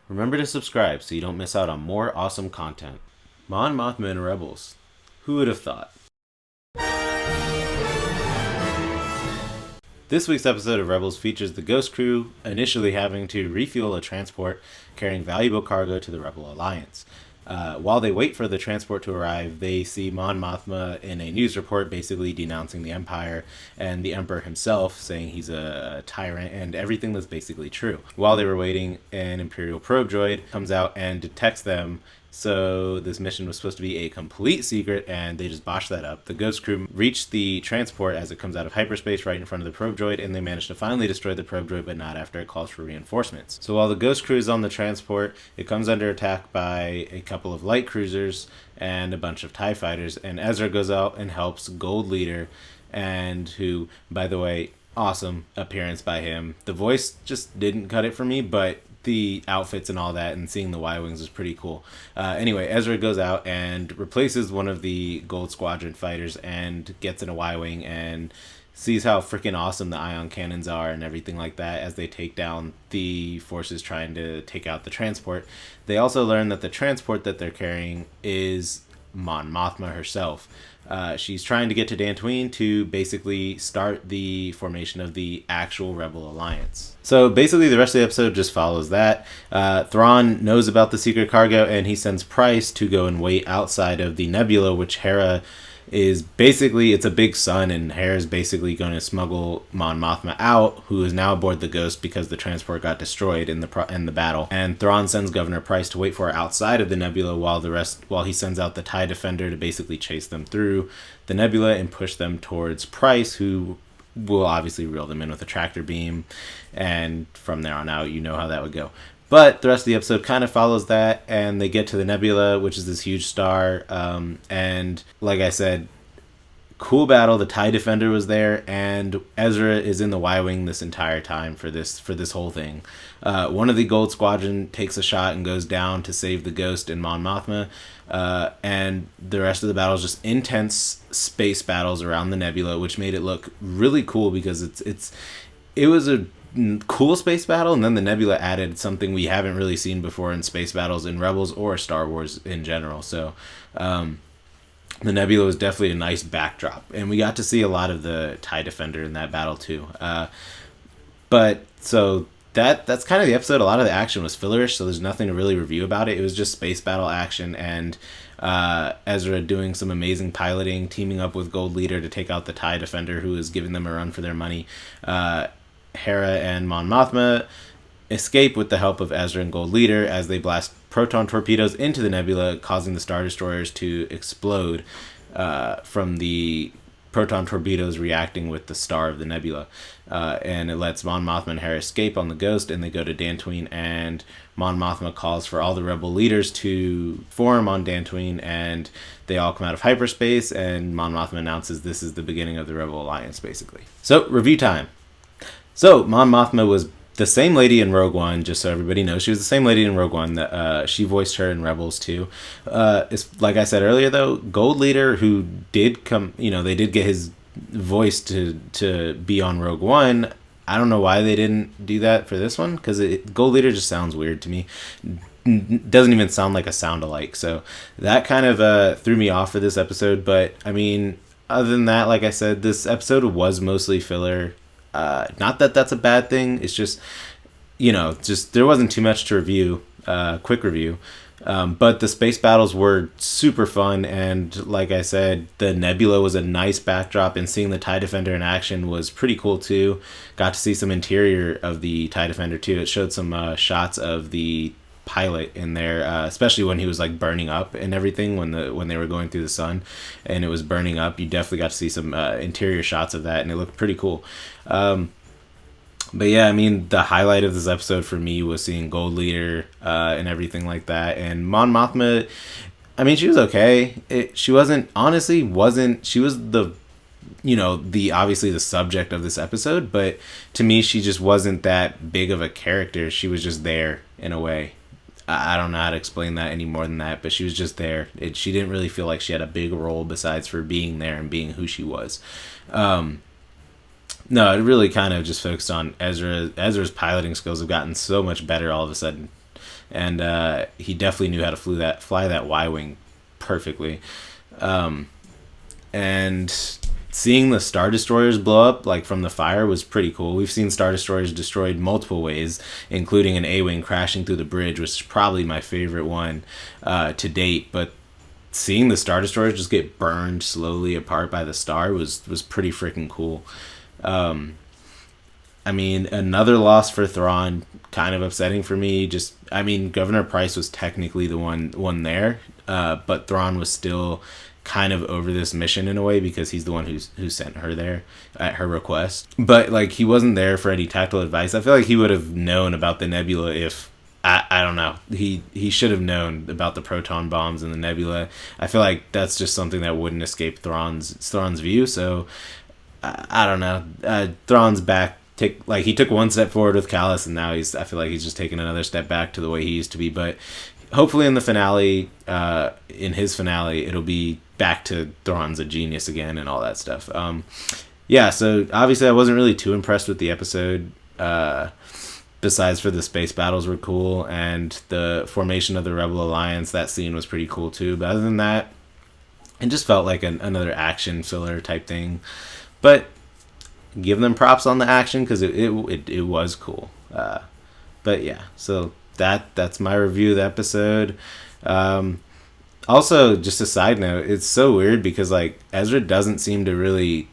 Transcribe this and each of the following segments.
Remember to subscribe so you don't miss out on more awesome content. Mon Mothma and Rebels. Who would have thought? This week's episode of Rebels features the Ghost Crew initially having to refuel a transport carrying valuable cargo to the Rebel Alliance. While they wait for the transport to arrive, they see Mon Mothma in a news report basically denouncing the Empire and the Emperor himself, saying he's a tyrant and everything that's basically true. While they were waiting, an Imperial probe droid comes out and detects them. So this mission was supposed to be a complete secret, and they just botched that up. The Ghost Crew reach the transport as it comes out of hyperspace right in front of the probe droid, and they manage to finally destroy the probe droid, but not after it calls for reinforcements. So while the Ghost Crew is on the transport, it comes under attack by a couple of light cruisers and a bunch of TIE fighters, and Ezra goes out and helps Gold Leader, and who, by the way, awesome appearance by him. The voice just didn't cut it for me, but the outfits and all that and seeing the Y-Wings is pretty cool. Anyway, Ezra goes out and replaces one of the Gold Squadron fighters and gets in a Y-Wing and sees how freaking awesome the ion cannons are and everything like that as they take down the forces trying to take out the transport. They also learn that the transport that they're carrying is Mon Mothma herself. She's trying to get to Dantooine to basically start the formation of the actual Rebel Alliance. So basically the rest of the episode just follows that. Thrawn knows about the secret cargo and he sends Price to go and wait outside of the nebula, which Hera is basically, it's a big sun, and Hera's basically going to smuggle Mon Mothma out, who is now aboard the Ghost because the transport got destroyed in the battle. And Thrawn sends Governor Price to wait for her outside of the nebula while he sends out the TIE Defender to basically chase them through the nebula and push them towards Price, who will obviously reel them in with a tractor beam, and from there on out, you know how that would go. But the rest of the episode kind of follows that, and they get to the nebula, which is this huge star. And like I said, cool battle. The TIE Defender was there, and Ezra is in the Y-Wing this entire time for this whole thing. One of the Gold Squadron takes a shot and goes down to save the Ghost and Mon Mothma. And the rest of the battle is just intense space battles around the nebula, which made it look really cool because it was a cool space battle, and then the nebula added something we haven't really seen before in space battles in Rebels or Star Wars in general. So the nebula was definitely a nice backdrop, and we got to see a lot of the TIE Defender in that battle too. But so that's kind of the episode. A lot of the action was fillerish, so there's nothing to really review about it. It was just space battle action, and Ezra doing some amazing piloting, teaming up with Gold Leader to take out the TIE Defender, who is giving them a run for their money. Hera and Mon Mothma escape with the help of Ezra and Gold Leader as they blast proton torpedoes into the nebula, causing the Star Destroyers to explode from the proton torpedoes reacting with the star of the nebula. And it lets Mon Mothma and Hera escape on the Ghost, and they go to Dantooine, and Mon Mothma calls for all the rebel leaders to form on Dantooine, and they all come out of hyperspace, and Mon Mothma announces this is the beginning of the Rebel Alliance, basically. So, review time. So, Mon Mothma was the same lady in Rogue One, just so everybody knows. She was the same lady in Rogue One. That she voiced her in Rebels, too. It's, like I said earlier, though, Gold Leader, who did come, they did get his voice to be on Rogue One. I don't know why they didn't do that for this one, because Gold Leader just sounds weird to me. Doesn't even sound like a sound-alike. So, that kind of threw me off for this episode. But, I mean, other than that, like I said, this episode was mostly filler. Not that that's a bad thing. It's just, there wasn't too much to review. Quick review. But the space battles were super fun, and like I said, the nebula was a nice backdrop, and seeing the TIE Defender in action was pretty cool too. Got to see some interior of the TIE Defender too. It showed some shots of the pilot in there, especially when he was like burning up and everything when they were going through the sun and it was burning up. You definitely got to see some interior shots of that, and it looked pretty cool. But yeah, I mean, the highlight of this episode for me was seeing Gold Leader and everything like that. And Mon Mothma, I mean, she was okay. She was the obviously the subject of this episode, but to me, she just wasn't that big of a character. She was just there in a way. I don't know how to explain that any more than that, but she was just there. She didn't really feel like she had a big role besides for being there and being who she was. No, it really kind of just focused on Ezra. Ezra's piloting skills have gotten so much better all of a sudden. and he definitely knew how to fly that Y-wing perfectly. And seeing the Star Destroyers blow up like from the fire was pretty cool. We've seen Star Destroyers destroyed multiple ways, including an A-wing crashing through the bridge, which is probably my favorite one to date. But seeing the Star Destroyers just get burned slowly apart by the star was pretty freaking cool. I mean, another loss for Thrawn, kind of upsetting for me. Just, I mean, Governor Price was technically the one there, but Thrawn was still kind of over this mission in a way because he's the one who sent her there at her request. But like, he wasn't there for any tactical advice. I feel like he would have known about the nebula if I don't know. He should have known about the proton bombs in the nebula. I feel like that's just something that wouldn't escape Thrawn's view. So I don't know. Thrawn's back. He took one step forward with Callus, and now I feel like he's just taking another step back to the way he used to be. But hopefully in the finale, in his finale, it'll be back to Thrawn's a genius again and all that stuff. Yeah, so obviously I wasn't really too impressed with the episode. Besides for the space battles were cool, and the formation of the Rebel Alliance, that scene was pretty cool too. But other than that, it just felt like another action filler type thing. But give them props on the action because it was cool. But yeah, so that's my review of the episode. Also, just a side note, it's so weird because like Ezra doesn't seem to really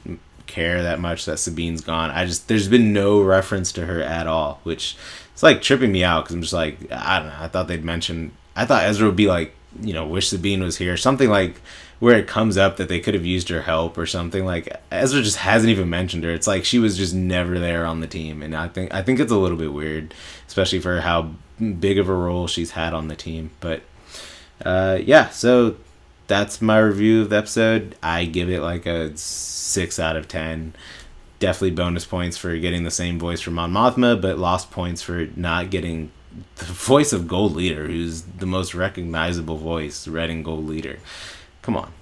care that much that Sabine's gone. There's been no reference to her at all, which it's like tripping me out because I'm just like, I don't know. I thought Ezra would be like, wish Sabine was here, something like where it comes up that they could have used her help or something. Like Ezra just hasn't even mentioned her. It's like she was just never there on the team, and I think it's a little bit weird, especially for how big of a role she's had on the team. But yeah, so that's my review of the episode. I give it like a 6 out of 10. Definitely bonus points for getting the same voice from Mon Mothma, but lost points for not getting the voice of Gold Leader, who's the most recognizable voice, Red and Gold Leader. Come on.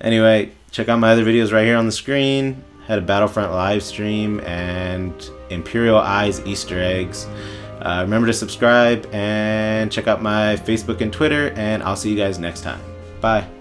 Anyway, check out my other videos right here on the screen. Had a Battlefront live stream and Imperial Eyes Easter eggs. Remember to subscribe and check out my Facebook and Twitter, and I'll see you guys next time. Bye.